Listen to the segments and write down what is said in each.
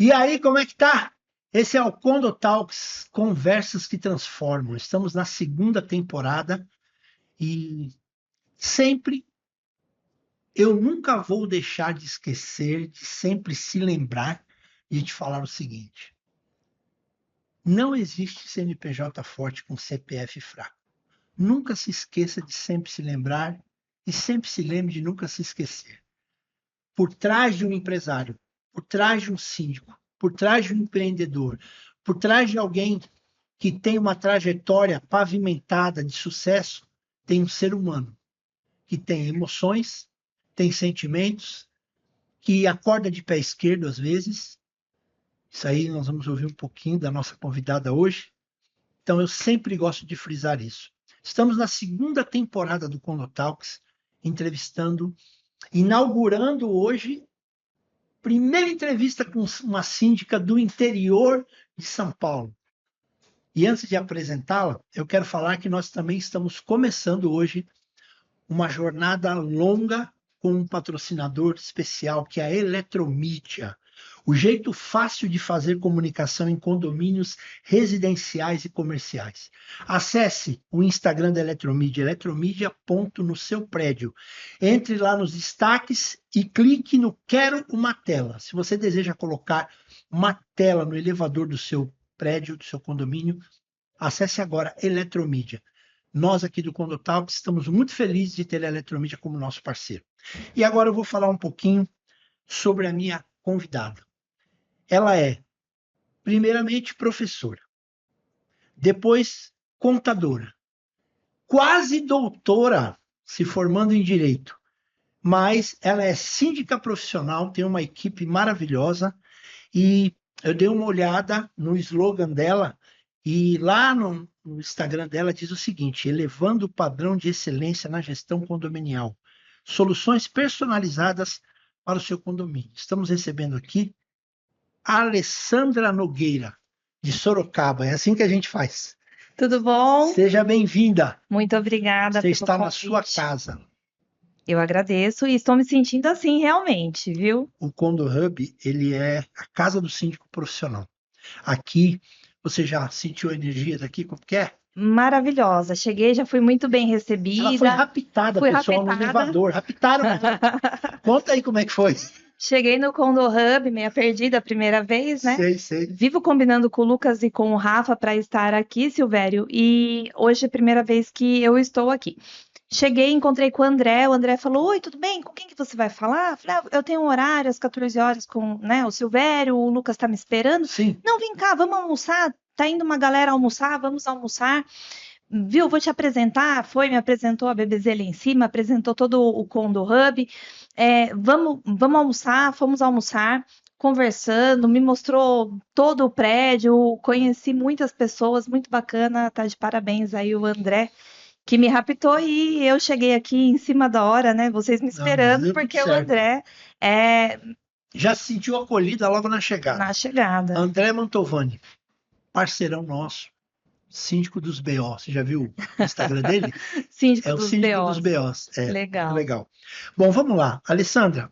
E aí, como é que tá? Esse é o Condo Talks, Conversas que Transformam. Estamos na segunda temporada e sempre, eu nunca vou deixar de esquecer, de sempre se lembrar e de falar o seguinte: não existe CNPJ forte com CPF fraco. Nunca se esqueça de sempre se lembrar e sempre se lembre de nunca se esquecer. Por trás de um empresário, por trás de um síndico, por trás de um empreendedor, por trás de alguém que tem uma trajetória pavimentada de sucesso, tem um ser humano que tem emoções, tem sentimentos, que acorda de pé esquerdo às vezes. Isso aí nós vamos ouvir um pouquinho da nossa convidada hoje. Então eu sempre gosto de frisar isso. Estamos na segunda temporada do Condo Talks, inaugurando hoje primeira entrevista com uma síndica do interior de São Paulo. E antes de apresentá-la, eu quero falar que nós também estamos começando hoje uma jornada longa com um patrocinador especial, que é a Eletromídia. O jeito fácil de fazer comunicação em condomínios residenciais e comerciais. Acesse o Instagram da Eletromídia, eletromídia. No seu prédio. Entre lá nos destaques e clique no Quero uma tela. Se você deseja colocar uma tela no elevador do seu prédio, do seu condomínio, acesse agora Eletromídia. Nós aqui do Condo Talks estamos muito felizes de ter a Eletromídia como nosso parceiro. E agora eu vou falar um pouquinho sobre a minha convidada. Ela é, primeiramente, professora, depois contadora, quase doutora, se formando em Direito, mas ela é síndica profissional, tem uma equipe maravilhosa e eu dei uma olhada no slogan dela e lá no Instagram dela diz o seguinte: elevando o padrão de excelência na gestão condominial, soluções personalizadas para o seu condomínio. Estamos recebendo aqui a Alessandra Nogueira, de Sorocaba. É assim que a gente faz. Tudo bom? Seja bem-vinda. Muito obrigada Você pelo está na convite. sua casa. Eu agradeço e estou me sentindo assim realmente, viu? O Condo Hub, ele é a casa do síndico profissional. Aqui, você já sentiu a energia daqui? Como que é? Maravilhosa. Cheguei, já fui muito bem Ela foi recebida. raptada, Fui pessoal, no raptada. elevador. Raptaram ela. Conta aí como é que foi. Cheguei no Condo Hub, meia perdida a primeira vez, né? Sei. Vivo combinando com o Lucas e com o Rafa para estar aqui, Silvério, e hoje é a primeira vez que eu estou aqui. Cheguei, encontrei com o André falou: oi, tudo bem? Com quem que você vai falar? Falei: eu tenho um horário às 14 horas com, né, o Silvério, o Lucas tá me esperando. Sim. Não, vem cá, vamos almoçar. Tá indo uma galera almoçar, vamos almoçar. Viu, vou te apresentar. Me apresentou a BBZ ali em cima, apresentou todo o Condo Hub. Vamos almoçar, fomos almoçar, conversando, me mostrou todo o prédio, conheci muitas pessoas, muito bacana, tá de parabéns aí o André, que me raptou e eu cheguei aqui em cima da hora, né? Vocês me esperando, deu porque tudo o certo. André é Já se sentiu acolhida logo na chegada. na chegada. André Mantovani, parceirão nosso, síndico dos BO. Você já viu o Instagram dele? Síndico É o dos síndico BOs. dos BOs. É, muito Legal. legal. Bom, vamos lá. Alessandra,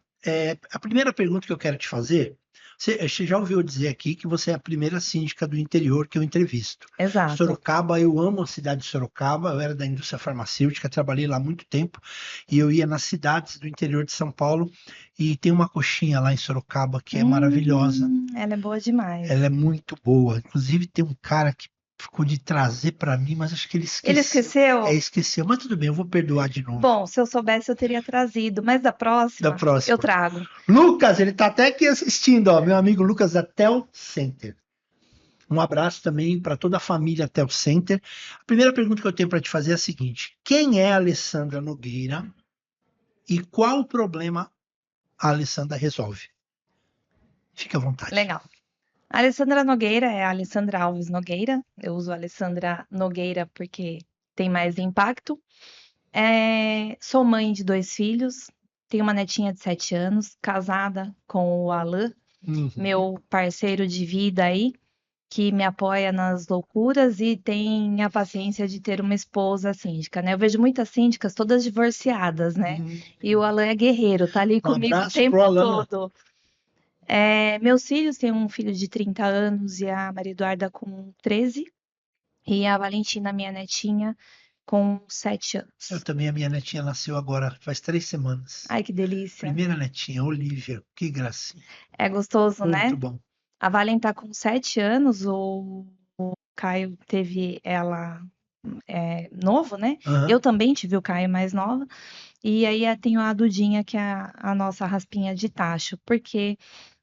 a primeira pergunta que eu quero te fazer, você já ouviu dizer aqui que você é a primeira síndica do interior que eu entrevisto. Exato. Sorocaba, eu amo a cidade de Sorocaba, eu era da indústria farmacêutica, trabalhei lá há muito tempo, e eu ia nas cidades do interior de São Paulo, e tem uma coxinha lá em Sorocaba que é maravilhosa. Ela é boa demais. Ela é muito boa. Inclusive tem um cara que ficou de trazer para mim, mas acho que ele esqueceu. Ele esqueceu? Esqueceu, mas tudo bem, eu vou perdoar de novo. Bom, se eu soubesse, eu teria trazido, mas da próxima eu trago. Lucas, ele tá até aqui assistindo, ó, meu amigo Lucas da Tel Center. Um abraço também para toda a família Tel Center. A primeira pergunta que eu tenho para te fazer é a seguinte: quem é a Alessandra Nogueira e qual o problema a Alessandra resolve? Fique à vontade. Legal. A Alessandra Nogueira é a Alessandra Alves Nogueira. Eu uso a Alessandra Nogueira porque tem mais impacto. Sou mãe de 2 filhos, tenho uma netinha de 7 anos, casada com o Alan, meu parceiro de vida aí, que me apoia nas loucuras e tem a paciência de ter uma esposa síndica, né? Eu vejo muitas síndicas todas divorciadas, né? E o Alan é guerreiro, tá ali comigo o abraço pro tempo Alan. todo. Meus filhos têm um filho de 30 anos e a Maria Eduarda com 13, e a Valentina, minha netinha, com 7 Eu anos. também, a minha netinha nasceu agora, faz 3 semanas. Ai, que delícia. Primeira netinha, Olivia, que gracinha. É gostoso, Muito né? bom. A Valen tá com 7 anos, o Caio teve ela novo, né? Aham. Eu também tive o Caio mais nova. E aí tenho a Dudinha, que é a nossa raspinha de tacho, porque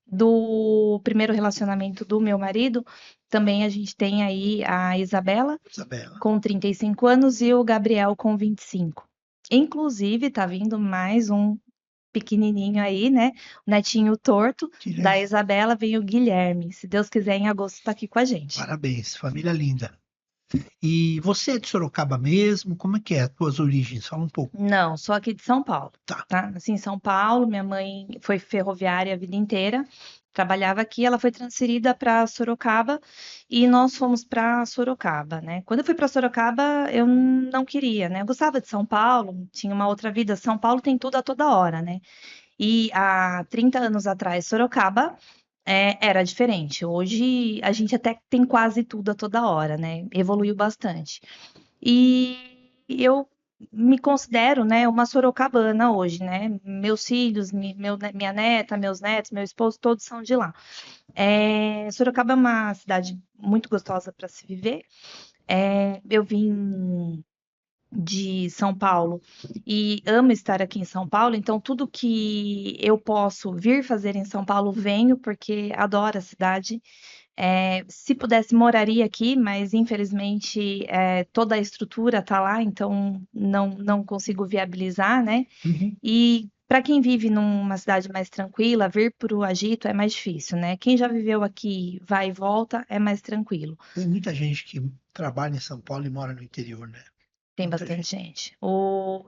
do primeiro relacionamento do meu marido, também a gente tem aí a Isabela, Isabela, com 35 anos, e o Gabriel, com 25. Inclusive, tá vindo mais um pequenininho aí, né? O netinho torto que da legal. Isabela, vem o Guilherme. Se Deus quiser, em agosto tá aqui com a gente. Parabéns, família linda. E você é de Sorocaba mesmo? Como é que é as tuas origens? Fala um pouco. Não, sou aqui de São Paulo, Tá. tá? Assim, em São Paulo, minha mãe foi ferroviária a vida inteira, trabalhava aqui, ela foi transferida para Sorocaba e nós fomos para Sorocaba, né? Quando eu fui para Sorocaba, eu não queria, né? Eu gostava de São Paulo, tinha uma outra vida. São Paulo tem tudo a toda hora, né? E há 30 anos atrás, Sorocaba era diferente. Hoje a gente até tem quase tudo a toda hora, né? Evoluiu bastante. E eu me considero, né, uma sorocabana hoje, né? Meus filhos, minha neta, meus netos, meu esposo, todos são de lá. Sorocaba é uma cidade muito gostosa para se viver. Eu vim de São Paulo e amo estar aqui em São Paulo, então tudo que eu posso vir fazer em São Paulo, venho, porque adoro a cidade. Se pudesse, moraria aqui, mas infelizmente toda a estrutura está lá, então não consigo viabilizar, né? Uhum. E para quem vive numa cidade mais tranquila, vir para o Agito é mais difícil, né? Quem já viveu aqui, vai e volta, é mais tranquilo. Tem muita gente que trabalha em São Paulo e mora no interior, né? Tem Muita bastante gente. gente.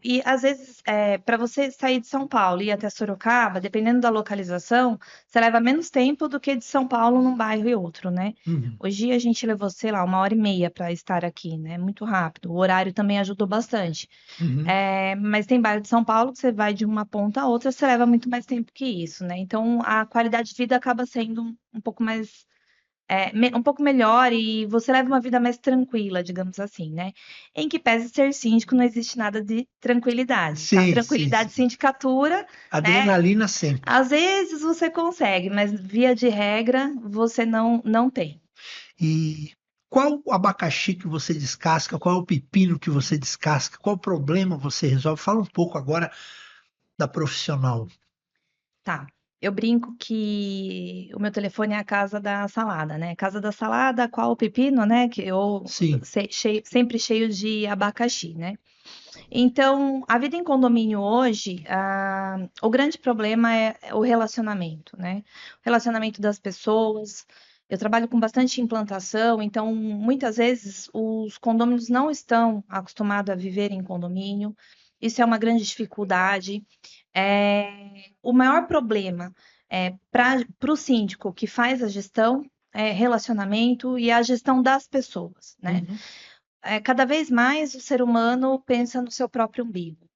E às vezes, para você sair de São Paulo e ir até Sorocaba, dependendo da localização, você leva menos tempo do que de São Paulo num bairro e outro, né? Uhum. Hoje a gente levou, sei lá, 1h30 para estar aqui, né? Muito rápido. O horário também ajudou bastante. Uhum. Mas tem bairro de São Paulo que você vai de uma ponta a outra, você leva muito mais tempo que isso, né? Então a qualidade de vida acaba sendo um pouco mais um pouco melhor e você leva uma vida mais tranquila, digamos assim, né? Em que pese ser síndico, não existe nada de tranquilidade, tá? Sim, sim, Tranquilidade, sim. sindicatura, né? Adrenalina sempre. Às vezes você consegue, mas via de regra você não tem. E qual o abacaxi que você descasca? Qual é o pepino que você descasca? Qual problema você resolve? Fala um pouco agora da profissional. Tá. Eu brinco que o meu telefone é a casa da salada, né? Casa da salada, qual o pepino, né? Que eu Sim. sempre cheio de abacaxi, né? Então, a vida em condomínio hoje, o grande problema é o relacionamento, né? O relacionamento das pessoas. Eu trabalho com bastante implantação, então muitas vezes os condôminos não estão acostumados a viver em condomínio. Isso é uma grande dificuldade. O maior problema para o síndico que faz a gestão é relacionamento e a gestão das pessoas, né? Uhum. Cada vez mais o ser humano pensa no seu próprio umbigo.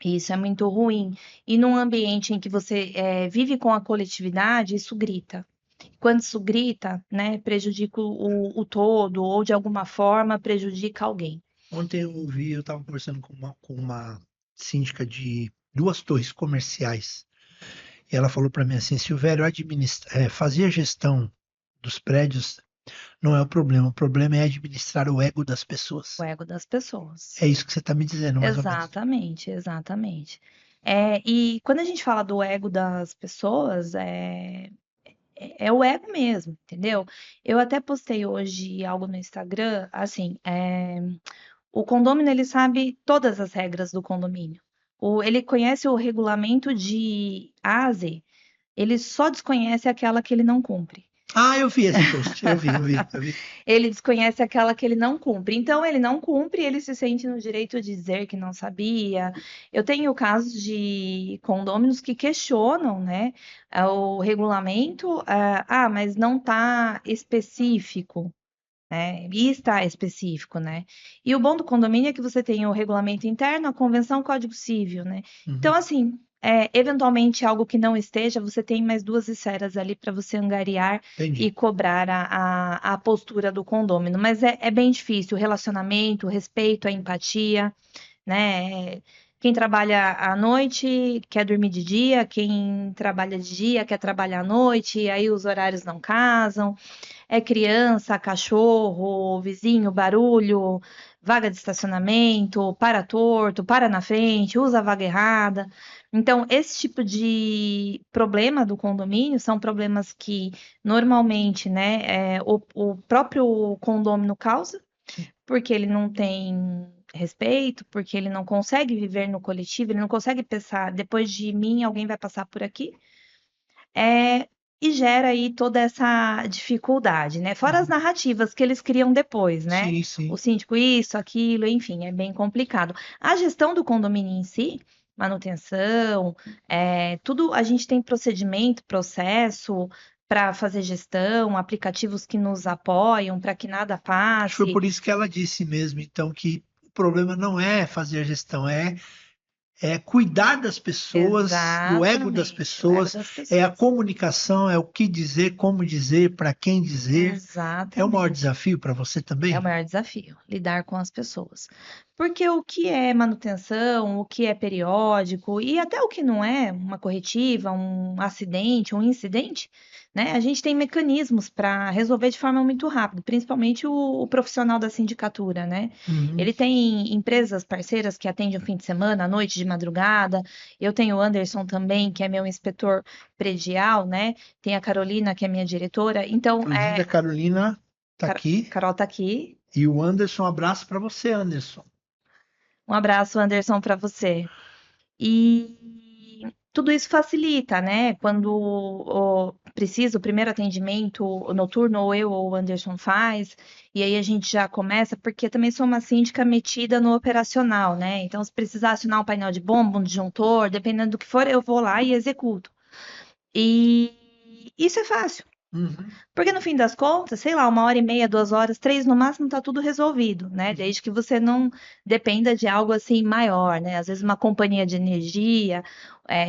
E isso é muito ruim. E num ambiente em que você vive com a coletividade, isso grita. Quando isso grita, né, prejudica o todo, ou de alguma forma prejudica alguém. Ontem eu estava conversando com uma síndica de 2 torres comerciais. E ela falou para mim assim, Silvério, fazer a gestão dos prédios não é o problema é administrar o ego das O pessoas. ego das pessoas. É isso que você está me dizendo, mais ou menos. Exatamente, exatamente. E quando a gente fala do ego das pessoas, é o ego mesmo, entendeu? Eu até postei hoje algo no Instagram, assim, o condômino, ele sabe todas as regras do condomínio. Ele conhece o regulamento de A a Z. Ele só desconhece aquela que ele não cumpre. Ah, eu vi esse post. Eu vi. Ele desconhece aquela que ele não cumpre. Então, ele não cumpre, ele se sente no direito de dizer que não sabia. Eu tenho casos de condôminos que questionam, né, o regulamento. Mas não está específico, né? E está específico, né? E o bom do condomínio é que você tem o regulamento interno, a convenção, o Código Civil, né? Então, Uhum. assim, eventualmente algo que não esteja, você tem mais 2 esferas ali para você angariar Entendi. e cobrar a postura do condômino. Mas é bem difícil, o relacionamento, o respeito, a empatia, né? Quem trabalha à noite quer dormir de dia, quem trabalha de dia quer trabalhar à noite, e aí os horários não casam. É criança, cachorro, vizinho, barulho, vaga de estacionamento, para torto, para na frente, usa a vaga errada. Então, esse tipo de problema do condomínio são problemas que normalmente, né, o próprio condômino causa, porque ele não tem respeito, porque ele não consegue viver no coletivo, ele não consegue pensar, depois de mim, alguém vai passar por aqui. É, e gera aí toda essa dificuldade, né? Fora as Uhum. narrativas que eles criam depois, né? Sim, O sim. síndico isso, aquilo, enfim, é bem complicado. A gestão do condomínio em si, manutenção, tudo, a gente tem procedimento, processo para fazer gestão, aplicativos que nos apoiam para que nada Acho que foi passe. por isso que ela disse mesmo, então, que o problema não é fazer a gestão, é cuidar das pessoas, do ego das Exatamente, o ego pessoas, das é a pessoas. comunicação, é o que dizer, como dizer, para quem dizer. É o maior Exatamente. desafio para você É o também? maior desafio, lidar com as pessoas. Porque o que é manutenção, o que é periódico e até o que não é, uma corretiva, um acidente, um incidente, né? A gente tem mecanismos para resolver de forma muito rápida, principalmente o profissional da sindicatura, né? Uhum. Ele tem empresas parceiras que atendem o fim de semana, à noite, de madrugada. Eu tenho o Anderson também, que é meu inspetor predial, né? Tem a Carolina, que é minha diretora. Então, Inclusive, a Carolina está aqui Carol tá aqui. e o Anderson, um abraço para você, Anderson. Um abraço, Anderson, para você. E tudo isso facilita, né? Quando precisa o primeiro atendimento noturno, ou eu ou o Anderson faz, e aí a gente já começa, porque também sou uma síndica metida no operacional, né? Então, se precisar acionar um painel de bomba, um disjuntor, dependendo do que for, eu vou lá e executo. E isso é fácil. Uhum. Porque no fim das contas, sei lá, 1 hora e meia, 2 horas, 3 no máximo, tá tudo resolvido, né? Uhum. Desde que você não dependa de algo assim maior, né? Às vezes uma companhia de energia,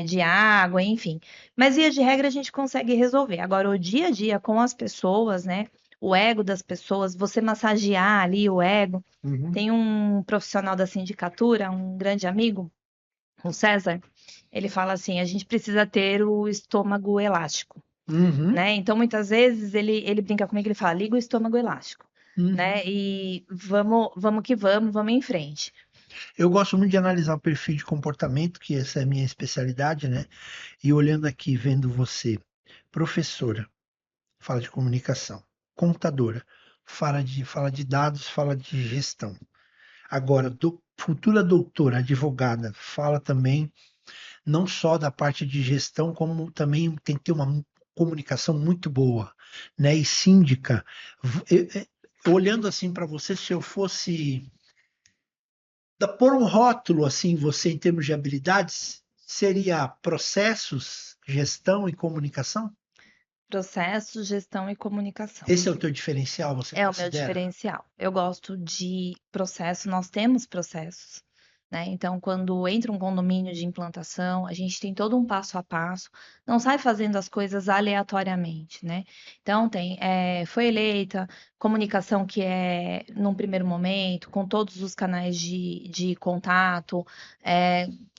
de água, enfim. Mas via de regra a gente consegue resolver. Agora, o dia a dia com as pessoas, né? O ego das pessoas, você massagear ali o ego. Uhum. Tem um profissional da sindicatura, um grande amigo, o César, ele fala assim: a gente precisa ter o estômago elástico, Uhum. né? Então, muitas vezes ele brinca comigo, ele fala, liga o estômago elástico, Uhum. né? E vamos que vamos em frente. Eu gosto muito de analisar o perfil de comportamento, que essa é a minha especialidade, né? E olhando aqui, vendo você, professora, fala de comunicação, contadora, fala de dados, fala de gestão. Agora, futura doutora, advogada, fala também não só da parte de gestão, como também tem que ter uma comunicação muito boa, né? E síndica, olhando assim para você, se eu fosse pôr um rótulo assim, você em termos de habilidades, seria processos, gestão e comunicação? Processo, gestão e comunicação. Esse é o teu diferencial, você É o meu considera? diferencial. Eu gosto de processo, nós temos processos, né? Então, quando entra um condomínio de implantação, a gente tem todo um passo a passo, não sai fazendo as coisas aleatoriamente, né? Então, foi eleita, comunicação que é num primeiro momento, com todos os canais de contato,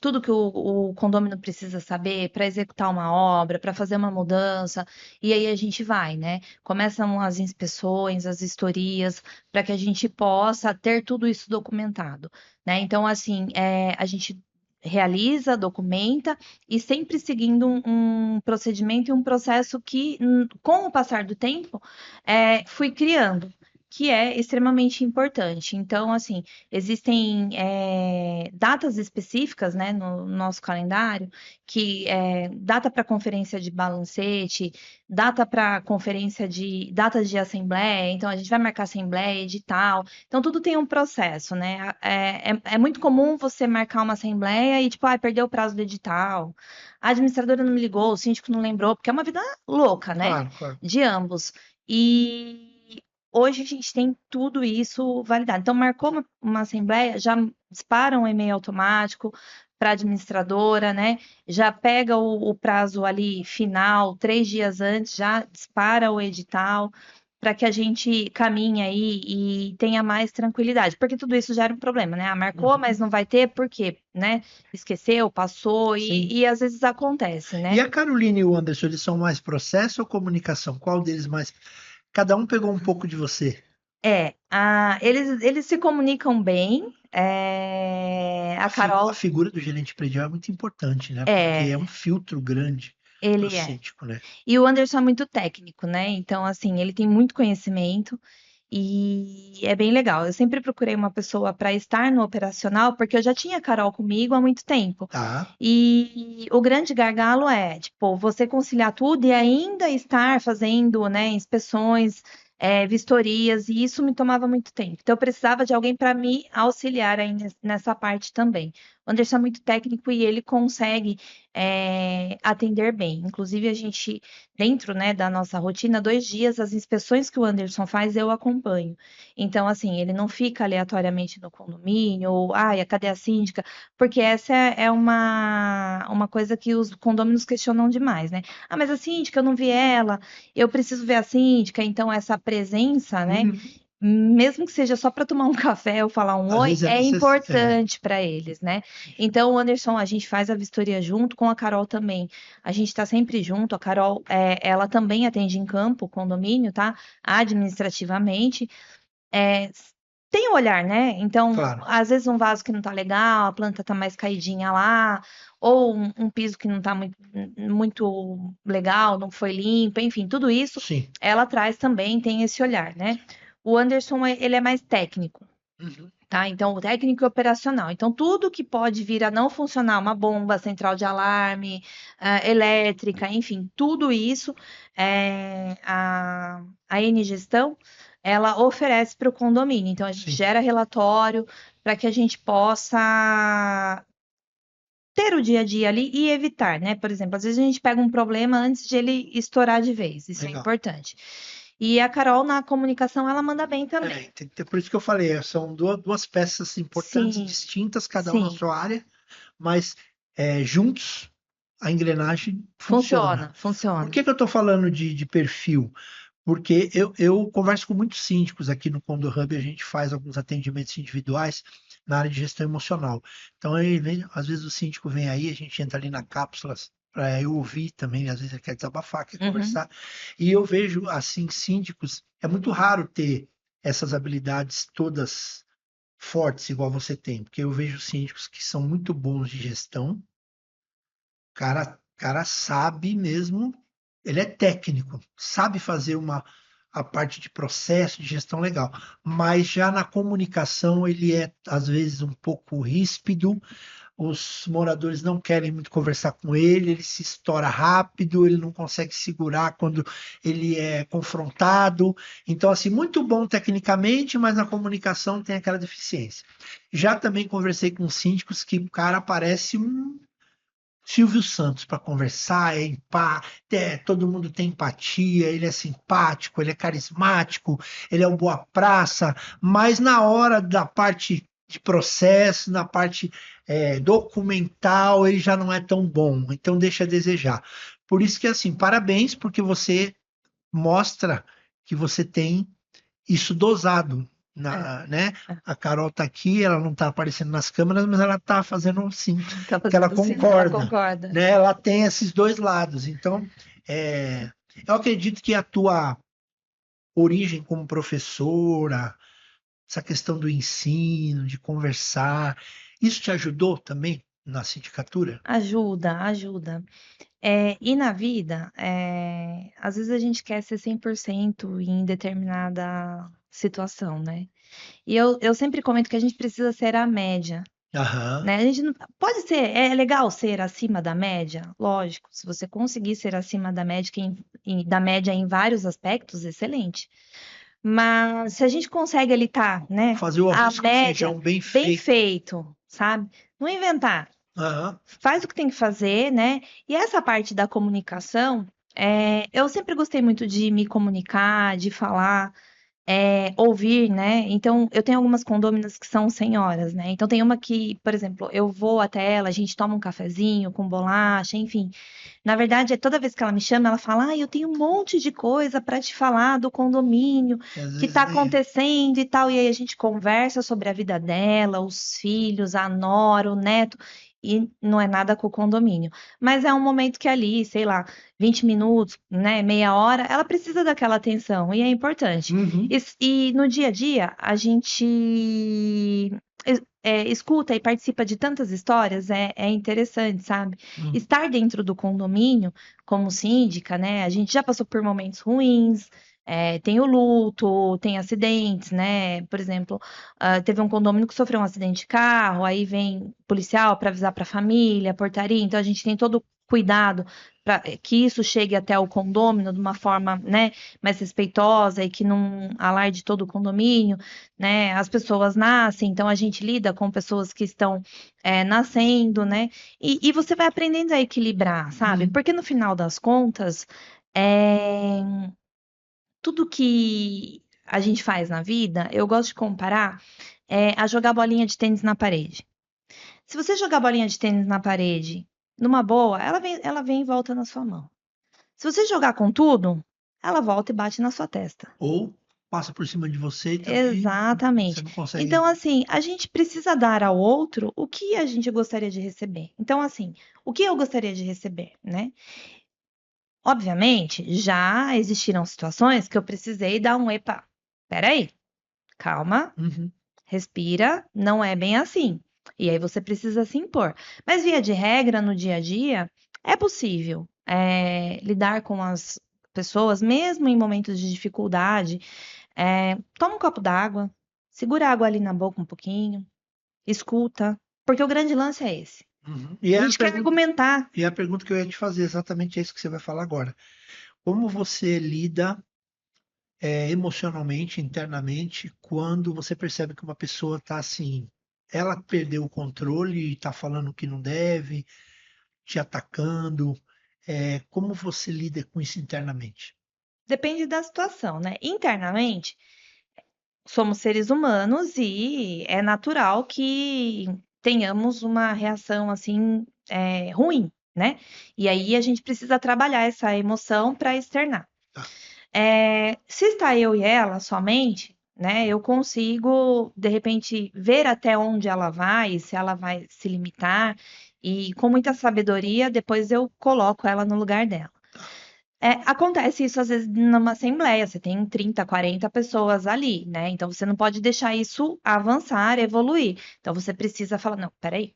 tudo que o condomínio precisa saber para executar uma obra, para fazer uma mudança, e aí a gente vai, né? Começam as inspeções, as vistorias, para que a gente possa ter tudo isso documentado, né? Então, assim, a gente realiza, documenta e sempre seguindo um procedimento e um processo que, com o passar do tempo, fui criando. Que é extremamente importante. Então, assim, existem datas específicas, né, no nosso calendário, que data para conferência de balancete, data para conferência datas de assembleia, então a gente vai marcar assembleia, edital, então tudo tem um processo, né? É muito comum você marcar uma assembleia e tipo, perdeu o prazo do edital, a administradora não me ligou, o síndico não lembrou, porque é uma vida louca, né? Claro, claro. De ambos. E hoje a gente tem tudo isso validado. Então, marcou uma assembleia, já dispara um e-mail automático para a administradora, né? Já pega o prazo ali final, 3 dias antes, já dispara o edital para que a gente caminhe aí e tenha mais tranquilidade, porque tudo isso gera um problema, né? Ah, marcou, mas não vai ter, por quê? Né? Esqueceu, passou Sim. e às vezes acontece, E né? a Carolina e o Anderson, eles são mais processo ou comunicação? Qual deles mais? Cada um pegou um pouco de você. Eles se comunicam bem. A A Carol figura do gerente predial é muito importante, né? Porque é um é, filtro grande para o ele é. síndico, né? E o Anderson é muito técnico, né? Então, assim, ele tem muito conhecimento e é bem legal. Eu sempre procurei uma pessoa para estar no operacional, porque eu já tinha a Carol comigo há muito tempo. Tá. E o grande gargalo é, tipo, você conciliar tudo e ainda estar fazendo, né, inspeções, vistorias, e isso me tomava muito tempo. Então, eu precisava de alguém para me auxiliar aí nessa parte também. O Anderson é muito técnico e ele consegue atender bem. Inclusive, a gente, dentro, né, da nossa rotina, 2 dias, as inspeções que o Anderson faz, eu acompanho. Então, assim, ele não fica aleatoriamente no condomínio, ou, ai, cadê a síndica? Porque essa é uma coisa que os condôminos questionam demais, né? Ah, mas a síndica, eu não vi ela, eu preciso ver a síndica, então essa presença, né? Uhum. Mesmo que seja só para tomar um café ou falar um Às oi, vezes é é necessário. importante para eles, né? Então, o Anderson, a gente faz a vistoria junto com a Carol também. A gente está sempre junto. A Carol, ela também atende em campo, o condomínio, tá? Administrativamente. É, tem um olhar, né? Então, Claro. às vezes um vaso que não tá legal, a planta tá mais caidinha lá, ou um piso que não tá muito legal, não foi limpo, enfim, tudo isso Sim. ela traz também, tem esse olhar, né? O Anderson, ele é mais técnico. Uhum. Tá? Então, o técnico e operacional. Então, tudo que pode vir a não funcionar, uma bomba, central de alarme, elétrica, enfim, tudo isso, a N Gestão, ela oferece para o condomínio. Então, a gente Sim. gera relatório para que a gente possa ter o dia a dia ali e evitar, né? Por exemplo, às vezes a gente pega um problema antes de ele estourar de vez, isso é Legal. importante. E a Carol, na comunicação, ela manda bem também. Por isso que eu falei, são duas peças importantes, Sim, distintas, cada um na sim. sua área, mas juntos a engrenagem funciona. Funciona, Por funciona. que que eu estou falando de perfil? Porque eu converso com muitos síndicos aqui no Condo Hub, a gente faz alguns atendimentos individuais na área de gestão emocional. Então, às vezes o síndico vem aí, a gente entra ali na cápsula para eu ouvir também, às vezes ele quer desabafar, quer Uhum. conversar. E eu vejo, assim, síndicos, é muito raro ter essas habilidades todas fortes igual você tem, porque eu vejo síndicos que são muito bons de gestão, cara sabe mesmo, ele é técnico, sabe fazer a parte de processo, de gestão legal, mas já na comunicação ele é às vezes um pouco ríspido, os moradores não querem muito conversar com ele se estoura rápido, ele não consegue segurar quando ele é confrontado. Então, assim, muito bom tecnicamente, mas na comunicação tem aquela deficiência. Já também conversei com síndicos que o cara parece um Silvio Santos para conversar, todo mundo tem empatia, ele é simpático, ele é carismático, ele é um boa praça, mas na hora da parte de processo, na parte documental, ele já não é tão bom, então deixa a desejar. Por isso que assim, parabéns, porque você mostra que você tem isso dosado, É, né? é. A Carol tá aqui, ela não tá aparecendo nas câmeras, mas ela tá fazendo sim, Tá que ela fazendo sim, né? Ela concorda, concorda. né? Ela tem esses dois lados. Então, eu acredito que a tua origem como professora, essa questão do ensino, de conversar, isso te ajudou também na sindicatura? Ajuda, ajuda. E na vida, às vezes a gente quer ser 100% em determinada situação, né? E eu sempre comento que a gente precisa ser a média, Aham, né? A gente não, pode ser, é legal ser acima da média, lógico. Se você conseguir ser acima da média, da média em vários aspectos, excelente. Mas se a gente consegue ali estar, né, fazer o a arroz com média, feijão bem bem feito. feito, sabe? Não inventar. Aham, Faz o que tem que fazer, né? E essa parte da comunicação, eu sempre gostei muito de me comunicar, de falar. ouvir, né? Então, eu tenho algumas condôminas que são senhoras, né? Então, tem uma que, por exemplo, eu vou até ela, a gente toma um cafezinho com bolacha, enfim. Na verdade, toda vez que ela me chama, ela fala: eu tenho um monte de coisa para te falar do condomínio, E às que está vezes nem é. acontecendo e tal. E aí a gente conversa sobre a vida dela, os filhos, a nora, o neto. E não é nada com o condomínio. Mas é um momento que ali, sei lá, 20 minutos, né, meia hora, ela precisa daquela atenção e é importante. Uhum. E no dia a dia, a gente escuta e participa de tantas histórias, é interessante, sabe? Uhum. Estar dentro do condomínio, como síndica, né? A gente já passou por momentos ruins, tem o luto, tem acidentes, né? Por exemplo, teve um condomínio que sofreu um acidente de carro, aí vem policial para avisar para a família, portaria, então a gente tem todo cuidado para que isso chegue até o condômino de uma forma, né, mais respeitosa e que não alarde todo o condomínio, né? As pessoas nascem, então a gente lida com pessoas que estão nascendo, né? E você vai aprendendo a equilibrar, sabe? Uhum. Porque no final das contas, é, tudo que a gente faz na vida, eu gosto de comparar a jogar bolinha de tênis na parede. Se você jogar bolinha de tênis na parede, numa boa, ela vem e volta na sua mão. Se você jogar com tudo, ela volta e bate na sua testa. Ou passa por cima de você e também você Exatamente. não consegue. Então, assim, a gente precisa dar ao outro o que a gente gostaria de receber. Então, assim, o que eu gostaria de receber, né? Obviamente, já existiram situações que eu precisei dar um epa. Peraí, calma, Uhum. respira, não é bem assim. E aí você precisa se impor. Mas, via de regra, no dia a dia, é possível lidar com as pessoas, mesmo em momentos de dificuldade. Toma um copo d'água, segura a água ali na boca um pouquinho, escuta, porque o grande lance é esse. Uhum. A gente quer argumentar. E a pergunta que eu ia te fazer é exatamente isso que você vai falar agora. Como você lida emocionalmente, internamente, quando você percebe que uma pessoa está assim, ela perdeu o controle e está falando o que não deve, te atacando, como você lida com isso internamente? Depende da situação, né? Internamente, somos seres humanos e é natural que tenhamos uma reação assim ruim, né? E aí a gente precisa trabalhar essa emoção para externar. Tá. Se está eu e ela somente, né? Eu consigo de repente ver até onde ela vai, se ela vai se limitar e com muita sabedoria depois eu coloco ela no lugar dela. Acontece isso às vezes numa assembleia, você tem 30, 40 pessoas ali, né? Então você não pode deixar isso avançar, evoluir. Então você precisa falar, não, peraí,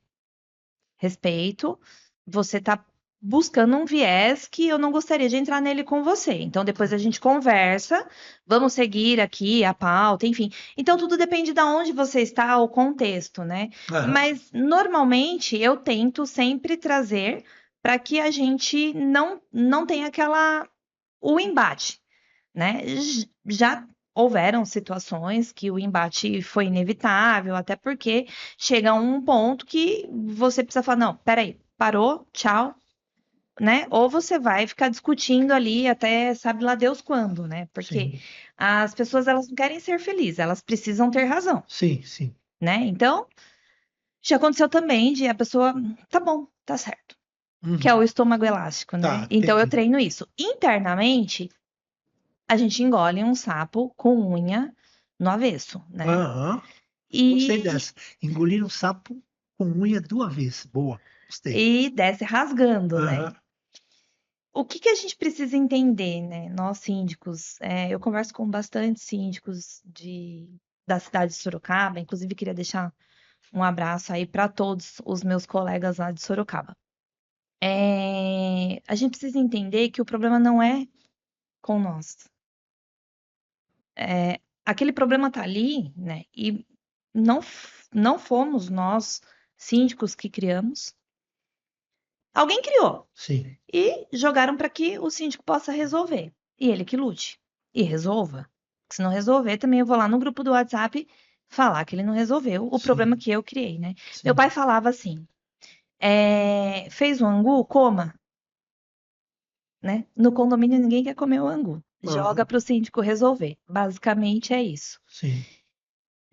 respeito, você está buscando um viés que eu não gostaria de entrar nele com você. Então depois a gente conversa, vamos seguir aqui a pauta, enfim. Então tudo depende de onde você está, o contexto, né? Aham. Mas normalmente eu tento sempre trazer para que a gente não tenha o embate, né? Já houveram situações que o embate foi inevitável, até porque chega um ponto que você precisa falar, não, peraí, parou, tchau, né? Ou você vai ficar discutindo ali até sabe lá Deus quando, né? Porque Sim, as pessoas elas não querem ser felizes, elas precisam ter razão, sim, sim. né? Então, já aconteceu também de a pessoa, tá bom, tá certo, que é Uhum. o estômago elástico, Tá, né? Então eu entendi. treino isso. Internamente, a gente engole um sapo com unha no avesso, né? Aham. Gostei E, dessa. Engolir um sapo com unha do avesso. Boa, gostei. e desce rasgando, né? Aham. O que que a gente precisa entender, né? Nós síndicos, eu converso com bastante síndicos da cidade de Sorocaba, inclusive queria deixar um abraço aí para todos os meus colegas lá de Sorocaba. A gente precisa entender que o problema não é com nós. Aquele problema tá ali, né? E não fomos nós, síndicos, que criamos. Alguém criou Sim, e jogaram para que o síndico possa resolver. E ele que lute e resolva. Se não resolver, também eu vou lá no grupo do WhatsApp falar que ele não resolveu o problema sim, que eu criei, né? Meu sim. pai falava assim: fez o angu, coma. né? No condomínio ninguém quer comer o angu. Joga Aham, para o síndico resolver. Basicamente é isso. sim.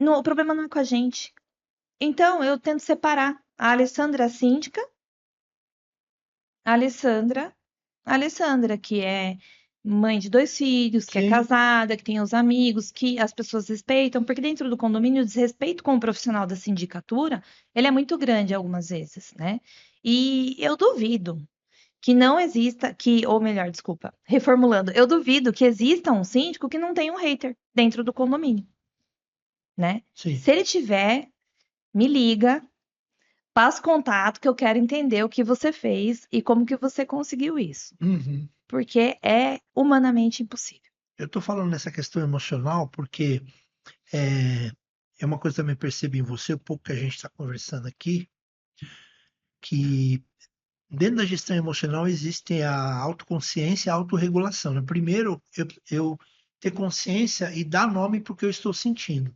O problema não é com a gente. Então, eu tento separar a Alessandra, a síndica, a Alessandra, que é mãe de 2 filhos, que é Sim, casada, que tem os amigos, que as pessoas respeitam, porque dentro do condomínio o desrespeito com o profissional da sindicatura, ele é muito grande algumas vezes, né? E eu duvido que não exista, ou melhor, desculpa, reformulando, eu duvido que exista um síndico que não tenha um hater dentro do condomínio, né? sim. Se ele tiver, me liga, passa contato que eu quero entender o que você fez e como que você conseguiu isso, Uhum. porque é humanamente impossível. Eu estou falando nessa questão emocional porque é, é uma coisa que eu também percebo em você, o pouco que a gente está conversando aqui, que dentro da gestão emocional existe a autoconsciência e a autorregulação, né? Primeiro, eu ter consciência e dar nome para o que eu estou sentindo.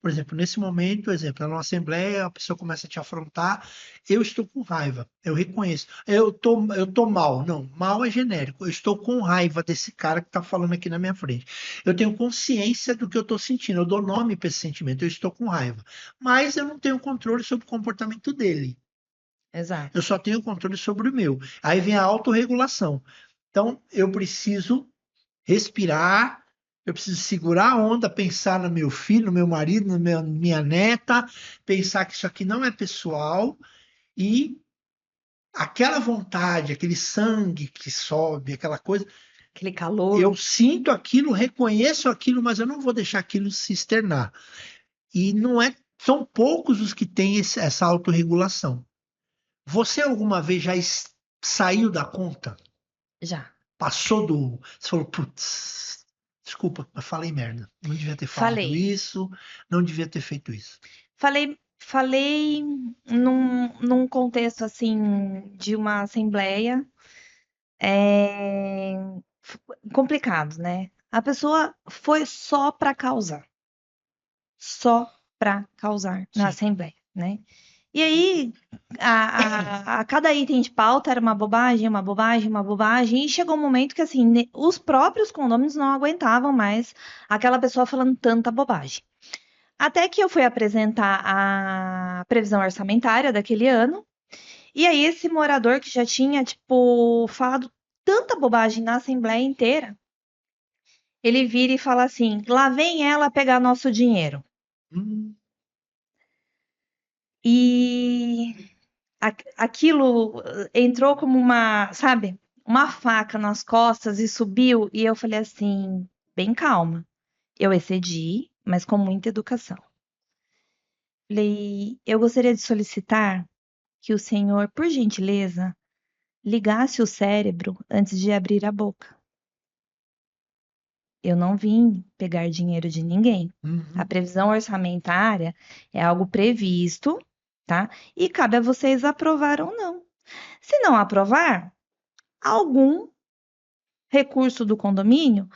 Por exemplo, nesse momento, exemplo, numa assembleia, a pessoa começa a te afrontar, eu estou com raiva, eu reconheço. Eu tô mal. Não, mal é genérico. Eu estou com raiva desse cara que está falando aqui na minha frente. Eu tenho consciência do que eu estou sentindo, eu dou nome para esse sentimento, eu estou com raiva. Mas eu não tenho controle sobre o comportamento dele. Eu Exato. só tenho controle sobre o meu. Aí vem a autorregulação. Então, eu preciso respirar, eu preciso segurar a onda, pensar no meu filho, no meu marido, na minha neta, pensar que isso aqui não é pessoal e aquela vontade, aquele sangue que sobe, aquela coisa, Aquele eu calor. sinto aquilo, reconheço aquilo, mas eu não vou deixar aquilo se externar. E não é, são poucos os que têm essa autorregulação. Você alguma vez já saiu da conta? Já. Passou do. Você falou, putz, desculpa, mas falei merda. Não devia ter falado Falei. isso, não devia ter feito isso. Falei num contexto assim de uma assembleia é, complicado, né? A pessoa foi só para causar na Sim. assembleia, né? E aí a cada item de pauta era uma bobagem, uma bobagem, uma bobagem, e chegou um momento que assim os próprios condôminos não aguentavam mais aquela pessoa falando tanta bobagem. Até que eu fui apresentar a previsão orçamentária daquele ano, e aí esse morador que já tinha, tipo, falado tanta bobagem na Assembleia inteira, ele vira e fala assim: lá vem ela pegar nosso dinheiro. Hum, E aquilo entrou como uma, sabe, uma faca nas costas e subiu, e eu falei assim: bem calma. Eu excedi, mas com muita educação. Falei: eu gostaria de solicitar que o senhor, por gentileza, ligasse o cérebro antes de abrir a boca. Eu não vim pegar dinheiro de ninguém. A uhum. previsão orçamentária é algo previsto, tá? E cabe a vocês aprovar ou não. Se não aprovar, algum recurso do condomínio,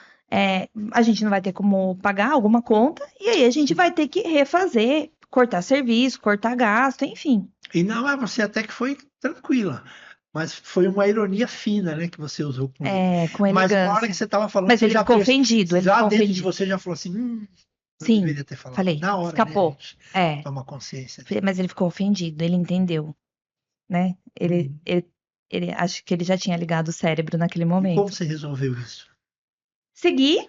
a gente não vai ter como pagar alguma conta, e aí a gente Sim. vai ter que refazer, cortar serviço, cortar gasto, enfim. E não, você até que foi tranquila, mas foi uma ironia fina, né, que você usou com ele. Com Mas uma hora que elegância. você estava falando, Mas você ele já, ficou ofendido, ele já ficou dentro de ofendido. você já falou assim, não Sim, deveria ter falado. falei, Na hora, né, a escapou. gente É, toma consciência disso. mas ele ficou ofendido, ele entendeu, né? Uhum. Ele acho que ele já tinha ligado o cérebro naquele E como momento. você resolveu isso? Segui,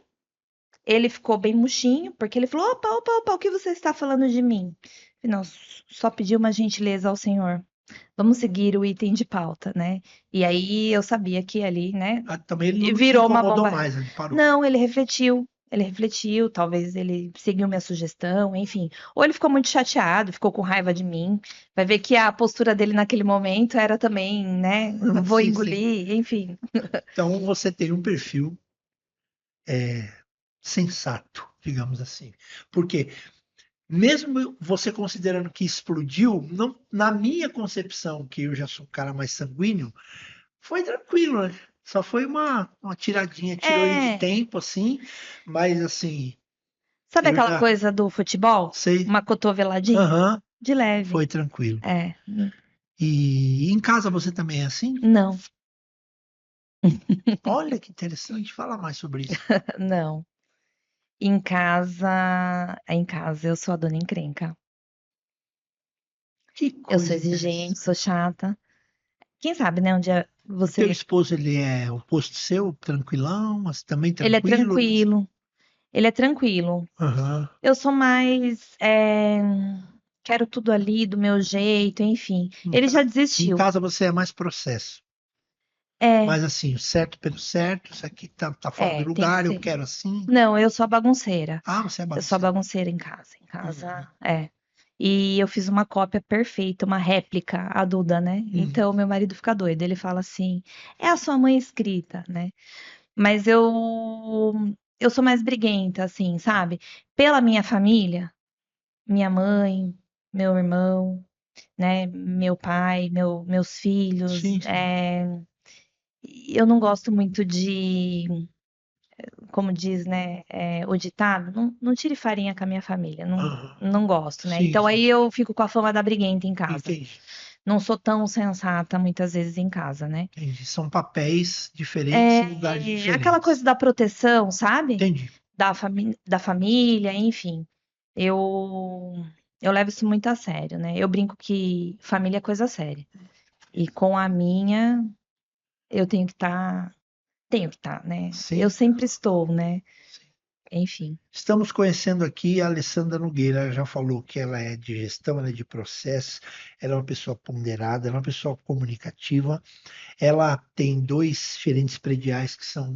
ele ficou bem murchinho, porque ele falou: opa, opa, opa, o que você está falando de mim? Falei, não, só pedi uma gentileza ao senhor. Vamos seguir o item de pauta, né? E aí eu sabia que ali, né, Ah, também ele não se virou uma incomodou bomba. mais, ele parou. Não, ele refletiu, talvez ele seguiu minha sugestão, enfim. Ou ele ficou muito chateado, ficou com raiva de mim. Vai ver que a postura dele naquele momento era também, né, vou Sim, sim. engolir, enfim. Então você tem um perfil sensato, digamos assim. Porque mesmo você considerando que explodiu, não, na minha concepção, que eu já sou um cara mais sanguíneo, foi tranquilo, né? Só foi uma tiradinha, tirou ele de É, tempo, assim, mas assim, sabe eu aquela já coisa do futebol? sei, Uma cotoveladinha? aham, De leve. foi tranquilo. É, E em casa você também é assim? não. Olha que interessante, fala mais sobre isso. Não. Em casa eu sou a dona encrenca. Que Eu sou coisa exigente, sou interessante. chata. Quem sabe, né, um dia E teu você... esposo, ele é oposto seu, tranquilão, mas também Ele é tranquilo? tranquilo, ele é tranquilo. Aham. Eu sou mais, quero tudo ali do meu jeito, enfim. Em Ele já em desistiu. casa você é mais processo. É, Mas assim, o certo pelo certo, isso aqui tá fora do tem que lugar, eu ser. quero assim. Não, eu sou a bagunceira. Ah, você é Eu sou a bagunceiro. bagunceira em casa. Em Uhum. casa, é. E eu fiz uma cópia perfeita, uma réplica, a Duda, né? Uhum. Então, meu marido fica doido. Ele fala assim: é a sua mãe escrita, né? Mas eu sou mais briguenta, assim, sabe? Pela minha família, minha mãe, meu irmão, né? Meu pai, meus filhos. Sim, sim. Eu não gosto muito de, como diz, né, o ditado, não tire farinha com a minha família, Aham. não gosto, né? Sim, Então sim. aí eu fico com a fama da briguenta em casa. Entendi. Não sou tão sensata muitas vezes em casa, né? Entendi. São papéis diferentes em lugares É aquela coisa diferentes. da proteção, sabe? Entendi. Da família, enfim. Eu, eu levo isso muito a sério, né? Eu brinco que família é coisa séria. E com a minha, eu tenho que estar, né? Eu Sim. sempre estou, né? Sim. Enfim. Estamos conhecendo aqui a Alessandra Nogueira. Ela já falou que ela é de gestão, ela é de processo, ela é uma pessoa ponderada, ela é uma pessoa comunicativa. Ela tem dois gerentes prediais que são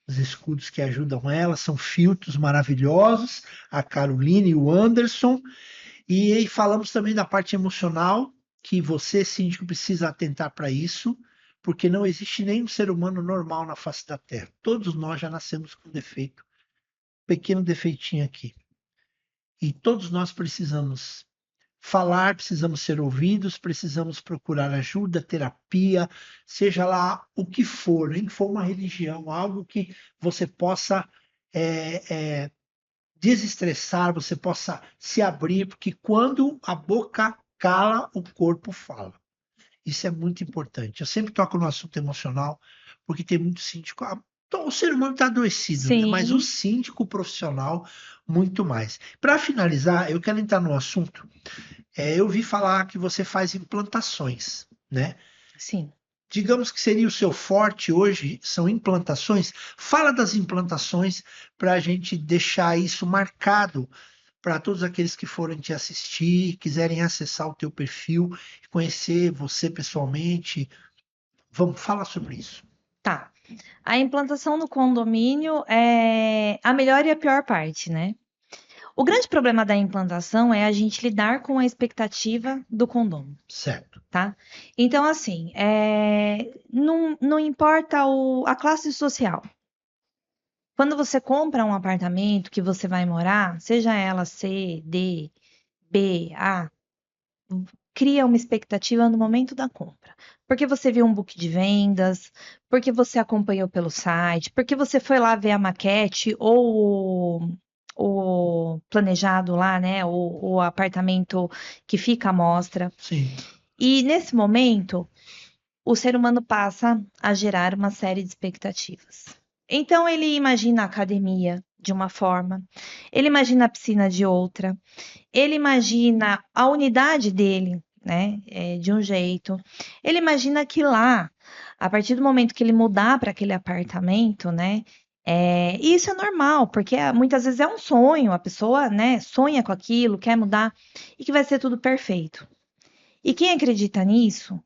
os escudos que ajudam ela, são filtros maravilhosos, a Carolina e o Anderson. E aí falamos também da parte emocional, que você, síndico, precisa atentar para isso, porque não existe nenhum ser humano normal na face da Terra. Todos nós já nascemos com defeito, pequeno defeitinho aqui. E todos nós precisamos falar, precisamos ser ouvidos, precisamos procurar ajuda, terapia, seja lá o que for, nem que for uma religião, algo que você possa desestressar, você possa se abrir, porque quando a boca cala, o corpo fala. Isso é muito importante. Eu sempre toco no assunto emocional, porque tem muito síndico. Então, o ser humano está adoecido, né? Mas o Sim, síndico profissional, muito mais. Para finalizar, eu quero entrar no assunto. Eu vi falar que você faz implantações, né? sim. Digamos que seria o seu forte hoje, são implantações. Fala das implantações para a gente deixar isso marcado para todos aqueles que forem te assistir, quiserem acessar o teu perfil, conhecer você pessoalmente. Vamos falar sobre isso. Tá. A implantação no condomínio é a melhor e a pior parte, né? O grande problema da implantação é a gente lidar com a expectativa do condomínio, Certo. tá? Então, assim, não importa a classe social. Quando você compra um apartamento que você vai morar, seja ela C, D, B, A, cria uma expectativa no momento da compra. Porque você viu um book de vendas, porque você acompanhou pelo site, porque você foi lá ver a maquete ou o planejado lá, né? O apartamento que fica à mostra. Sim. E nesse momento, o ser humano passa a gerar uma série de expectativas. Então, ele imagina a academia de uma forma, ele imagina a piscina de outra, ele imagina a unidade dele, né, de um jeito. Ele imagina que lá, a partir do momento que ele mudar para aquele apartamento, né, e isso é normal, porque muitas vezes é um sonho, a pessoa, né, sonha com aquilo, quer mudar, e que vai ser tudo perfeito. E quem acredita nisso,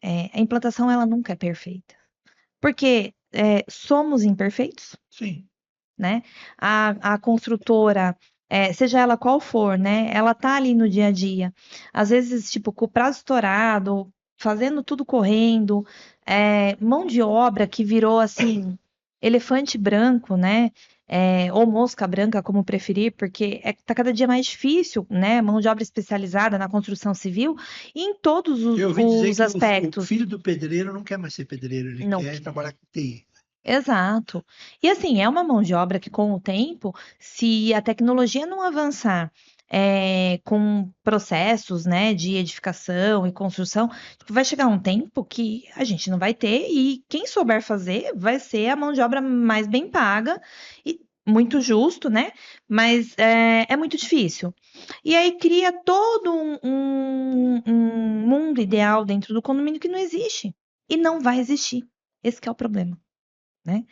a implantação ela nunca é perfeita, porque somos imperfeitos, Sim. né? A construtora, seja ela qual for, né? Ela tá ali no dia a dia. Às vezes, tipo, com o prazo estourado, fazendo tudo correndo, mão de obra que virou assim, elefante branco, né? Ou mosca branca, como preferir, porque tá cada dia mais difícil, né? Mão de obra especializada na construção civil e em todos os, Eu ouvi dizer os que o aspectos. filho do pedreiro não quer mais ser pedreiro, ele Não quer quer. trabalhar com TI. Exato. E assim, é uma mão de obra que, com o tempo, se a tecnologia não avançar, com processos, né, de edificação e construção, tipo, vai chegar um tempo que a gente não vai ter e quem souber fazer vai ser a mão de obra mais bem paga e muito justo, né? Mas é muito difícil. E aí cria todo um mundo ideal dentro do condomínio que não existe e não vai existir. Esse que é o problema, né?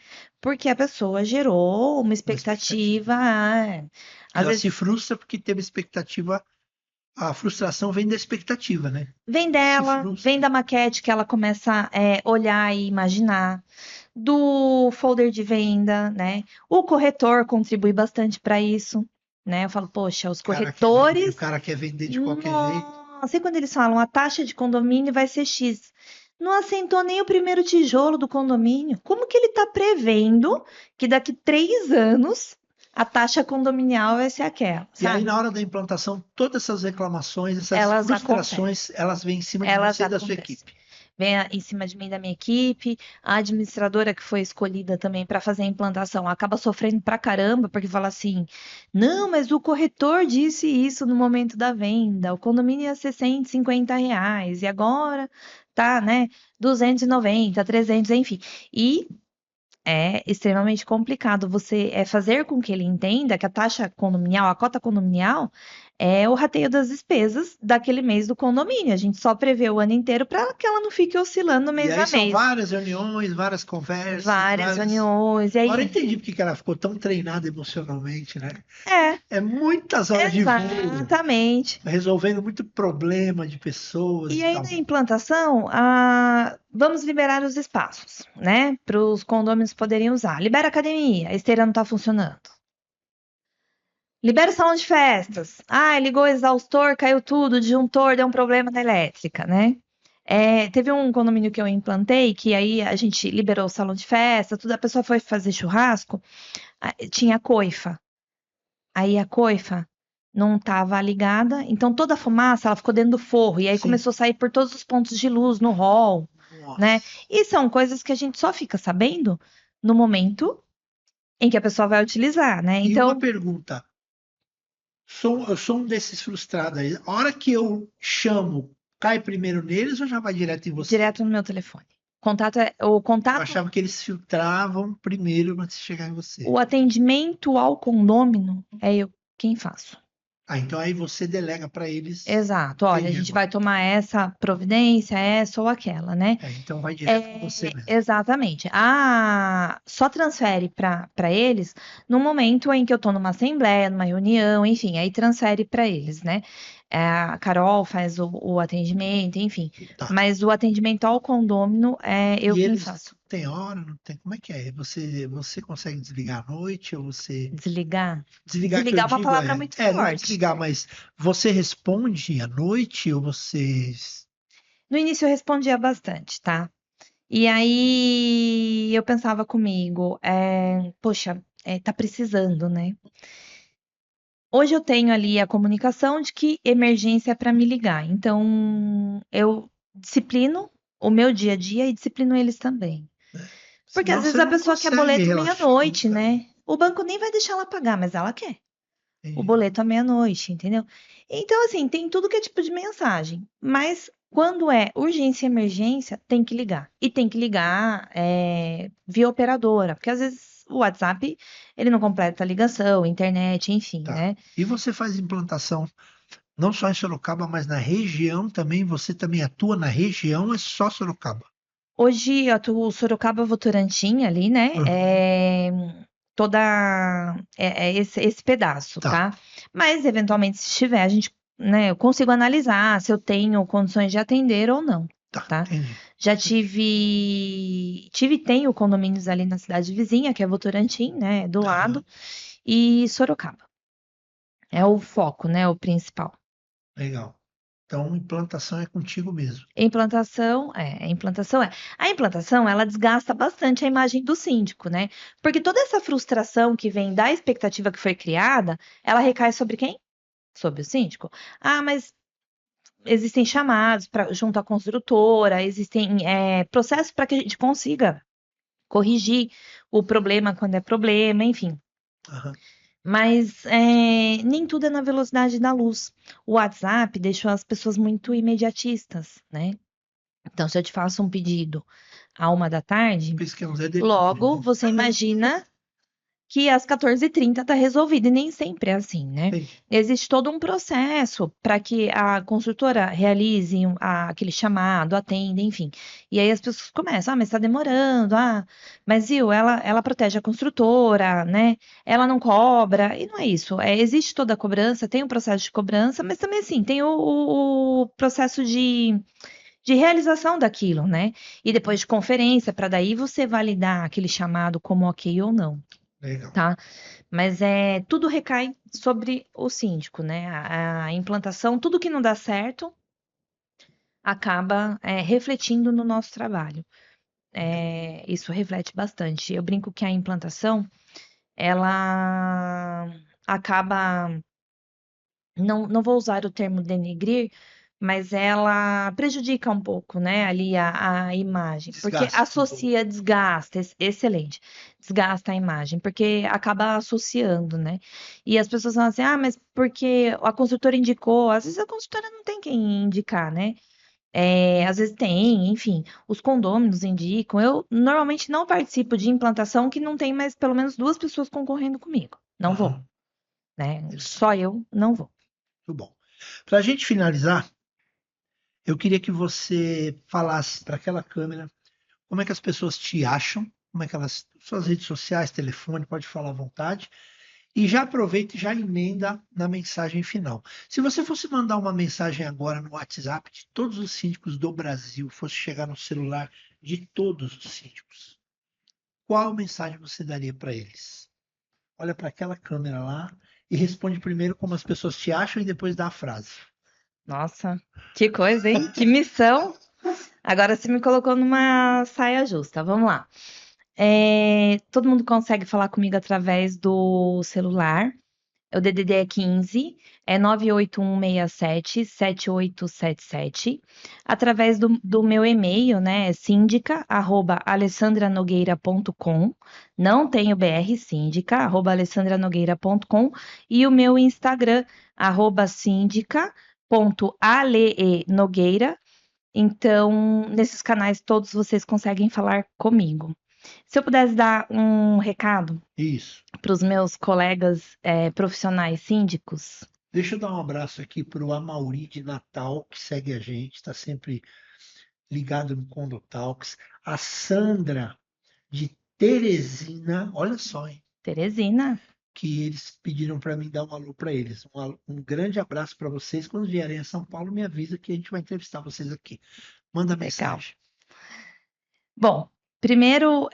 Porque a pessoa gerou uma expectativa, às Ela se vezes frustra porque teve expectativa. A frustração vem da expectativa, né? vem Se dela, vem frustra. da maquete que ela começa a olhar e imaginar, do folder de venda, né? O corretor contribui bastante para isso, né? Eu falo, poxa, os O corretores, cara quer vender de qualquer jeito. nossa, e quando eles falam a taxa de condomínio vai ser X, não assentou nem o primeiro tijolo do condomínio. Como que ele está prevendo que daqui 3 anos a taxa condominial vai ser aquela, E aí, sabe? na hora da implantação, todas essas reclamações, essas Elas acontecem. frustrações, elas vêm em cima de Elas você e da sua acontecem. equipe. Vem em cima de mim, da minha equipe, a administradora que foi escolhida também para fazer a implantação acaba sofrendo pra caramba, porque fala assim: não, mas o corretor disse isso no momento da venda, o condomínio ia ser R$ 150, e agora tá, né, 290, 300, enfim. E é extremamente complicado você fazer com que ele entenda que a taxa condominial, a cota condominial, é o rateio das despesas daquele mês do condomínio. A gente só prevê o ano inteiro para que ela não fique oscilando E mês aí a são mês. várias reuniões, várias conversas, Várias várias. reuniões, e Agora eu aí. entendi porque que ela ficou tão treinada emocionalmente, né? É, É muitas horas de voo, exatamente. resolvendo muito problema de pessoas E e aí, tal. na implantação, vamos liberar os espaços, né? Para os condôminos poderem usar. Libera a academia, a esteira não está funcionando. Libera o salão de festas. Ah, ligou o exaustor, caiu tudo, disjuntor, deu um problema na elétrica, né? Teve um condomínio que eu implantei, que aí a gente liberou o salão de festa, tudo, a pessoa foi fazer churrasco, tinha coifa. Aí a coifa não estava ligada, então toda a fumaça ela ficou dentro do forro, e aí Sim. começou a sair por todos os pontos de luz no hall, né? Nossa. E são coisas que a gente só fica sabendo no momento em que a pessoa vai utilizar, né? E uma Então, pergunta. Eu sou um desses frustrados aí. A hora que eu chamo, cai primeiro neles ou já vai direto em você? direto no meu telefone. O Eu contato, achava que eles filtravam primeiro antes de chegar em você. o atendimento ao condômino é eu quem faço. Ah, então aí você delega para eles. Exato, olha, a Entendi gente agora. vai tomar essa providência, essa ou aquela, né? Então vai direto com você mesmo. Exatamente. Só transfere para eles no momento em que eu estou numa assembleia, numa reunião, enfim, aí transfere para eles, né? A Carol faz o atendimento, enfim. Tá. Mas o atendimento ao condômino é eu E quem eles faço. têm hora, não tem? Como é que é? Você consegue desligar à noite ou você Desligar. desligar que eu Desligar é uma digo palavra muito não forte. desligar, mas você responde à noite ou você No início eu respondia bastante, tá? E aí eu pensava comigo, poxa, tá precisando, né? Hoje eu tenho ali a comunicação de que emergência é para me ligar. Então eu disciplino o meu dia a dia e disciplino eles também. Porque às senão vezes você a não pessoa quer consegue boleto relaxar meia-noite, nunca, né? né? O banco nem vai deixar ela pagar, mas ela quer o Entendi. boleto à meia-noite, entendeu? Então, assim, tem tudo que é tipo de mensagem. Mas quando é urgência e emergência, tem que ligar. E tem que ligar via operadora, porque às vezes o WhatsApp ele não completa a ligação, internet, enfim, Tá. né? E você faz implantação não só em Sorocaba, mas na região também? Você também atua na região ou é só Sorocaba? Hoje eu atuo Sorocaba, Votorantim ali, né? Uhum. Toda esse pedaço, Tá, tá? Mas eventualmente, se tiver, a gente, né, eu consigo analisar se eu tenho condições de atender ou não, tá, tá? entendi. Já e tenho condomínios ali na cidade vizinha, que é Votorantim, né? Do Aham, lado, e Sorocaba. É o foco, né? O principal. legal. Então, implantação é contigo mesmo. A implantação, ela desgasta bastante a imagem do síndico, né? Porque toda essa frustração que vem da expectativa que foi criada, ela recai sobre quem? Sobre o síndico. Ah, mas existem chamados junto à construtora, existem processos para que a gente consiga corrigir o problema quando é problema, enfim. Aham. Mas nem tudo é na velocidade da luz. O WhatsApp deixou as pessoas muito imediatistas, né? Então, se eu te faço um pedido à 1 da tarde, Por isso que é um Zé Delivery, logo né? você imagina que às 14h30 está resolvido, e nem sempre é assim, né? Entendi. Existe todo um processo para que a construtora realize aquele chamado, atenda, enfim. E aí as pessoas começam, mas está demorando, mas viu, ela protege a construtora, né? Ela não cobra, e não é isso. Existe toda a cobrança, tem o processo de cobrança, mas também assim, tem o processo de realização daquilo, né? E depois de conferência, para daí você validar aquele chamado como ok ou não. Legal. Tá? Mas tudo recai sobre o síndico, né? A implantação, tudo que não dá certo acaba refletindo no nosso trabalho. Isso reflete bastante. Eu brinco que a implantação, ela acaba, não vou usar o termo denegrir, mas ela prejudica um pouco, né, ali a imagem, porque Desgasta. associa, desgasta, excelente, desgasta a imagem, porque acaba associando, né? E as pessoas falam assim, mas porque a consultora indicou, às vezes a consultora não tem quem indicar, né? Às vezes tem, enfim, os condôminos indicam. Eu normalmente não participo de implantação que não tem mais pelo menos 2 pessoas concorrendo comigo. Não vou, Aham. né? Só eu não vou. Muito bom. Para a gente finalizar, eu queria que você falasse para aquela câmera como é que as pessoas te acham, como é que elas, suas redes sociais, telefone, pode falar à vontade. E já aproveita e já emenda na mensagem final. Se você fosse mandar uma mensagem agora no WhatsApp de todos os síndicos do Brasil, fosse chegar no celular de todos os síndicos, qual mensagem você daria para eles? Olha para aquela câmera lá e responde primeiro como as pessoas te acham e depois dá a frase. Nossa, que coisa, hein? Que missão! Agora você me colocou numa saia justa. Vamos lá. Todo mundo consegue falar comigo através do celular. O DDD é 15, é 981677877. Através do meu e-mail, né? É síndica@alessandranogueira.com. Não tenho BR, síndica@alessandranogueira.com. E o meu Instagram, @síndica.alenogueira. Então, nesses canais todos vocês conseguem falar comigo. Se eu pudesse dar um recado Isso. para os meus colegas profissionais síndicos, Deixa eu dar um abraço aqui para o Amauri de Natal, que segue a gente, está sempre ligado no Condo Talks. A Sandra de Teresina, olha só, hein? Teresina, Que eles pediram para mim dar um alô para eles. Um grande abraço para vocês. Quando vierem a São Paulo, me avisa que a gente vai entrevistar vocês aqui. Manda legal. mensagem. Bom, primeiro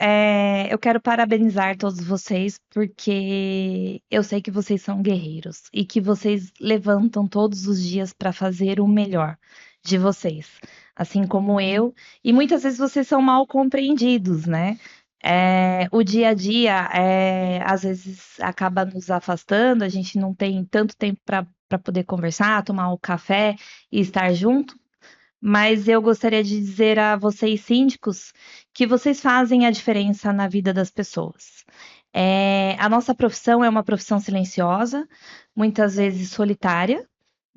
eu quero parabenizar todos vocês, porque eu sei que vocês são guerreiros e que vocês levantam todos os dias para fazer o melhor de vocês, assim como eu, e muitas vezes vocês são mal compreendidos, né? O dia a dia às vezes acaba nos afastando, a gente não tem tanto tempo para poder conversar, tomar um café e estar junto. Mas eu gostaria de dizer a vocês, síndicos, que vocês fazem a diferença na vida das pessoas. A nossa profissão é uma profissão silenciosa, muitas vezes solitária,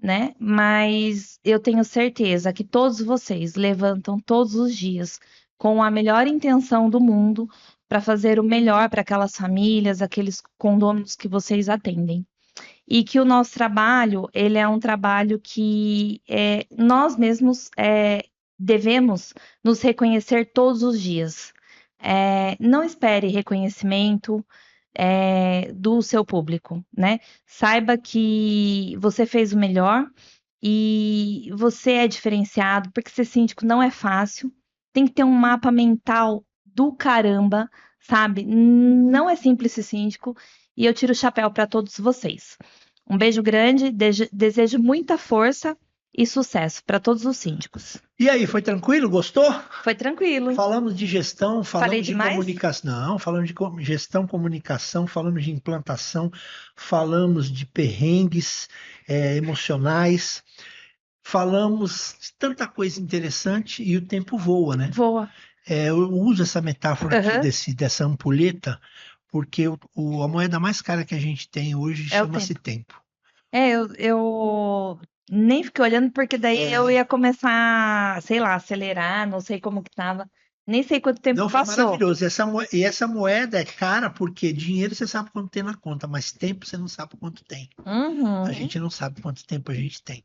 né? Mas eu tenho certeza que todos vocês levantam todos os dias com a melhor intenção do mundo para fazer o melhor para aquelas famílias, aqueles condôminos que vocês atendem. E que o nosso trabalho, ele é um trabalho que nós mesmos devemos nos reconhecer todos os dias. Não espere reconhecimento do seu público, né? Saiba que você fez o melhor e você é diferenciado, porque ser síndico não é fácil. Tem que ter um mapa mental do caramba, sabe? Não é simples ser síndico e eu tiro o chapéu para todos vocês. Um beijo grande, desejo muita força e sucesso para todos os síndicos. E aí, foi tranquilo? Gostou? Foi tranquilo. Falamos de gestão, Falei falamos de demais? comunicação, não, falamos de gestão, comunicação, falamos de implantação, falamos de perrengues emocionais, falamos de tanta coisa interessante e o tempo voa, né? Voa. Eu uso essa metáfora aqui Aham. dessa ampulheta, porque a moeda mais cara que a gente tem hoje É o chama-se tempo. tempo. Eu nem fiquei olhando, porque daí eu ia começar, sei lá, acelerar, não sei como que tava. Nem sei quanto tempo Não, foi passou. maravilhoso. E essa moeda é cara porque dinheiro você sabe quanto tem na conta, mas tempo você não sabe quanto tem. A Uhum. gente não sabe quanto tempo a gente tem.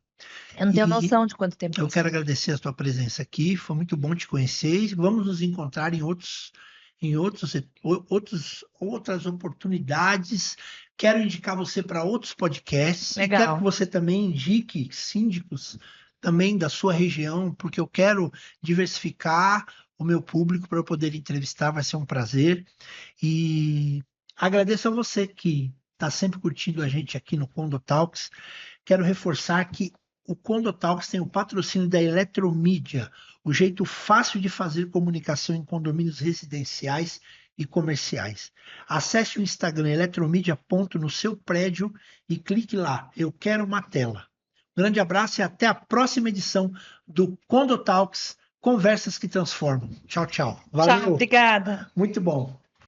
Eu não tenho E noção de quanto tempo eu passou. quero agradecer a tua presença aqui. Foi muito bom te conhecer. E vamos nos encontrar outras oportunidades. Quero indicar você para outros podcasts e quero que Legal. você também indique síndicos também da sua região, porque eu quero diversificar o meu público para eu poder entrevistar. Vai ser um prazer. E agradeço a você que está sempre curtindo a gente aqui no Condo Talks. Quero reforçar que o Condo Talks tem o patrocínio da Eletromídia, o jeito fácil de fazer comunicação em condomínios residenciais e comerciais. Acesse o Instagram Eletromídia ponto no seu prédio e clique lá. Eu quero uma tela. Grande abraço e até a próxima edição do Condo Talks, Conversas que Transformam. Tchau, tchau. Tchau, Valeu, obrigada. muito bom.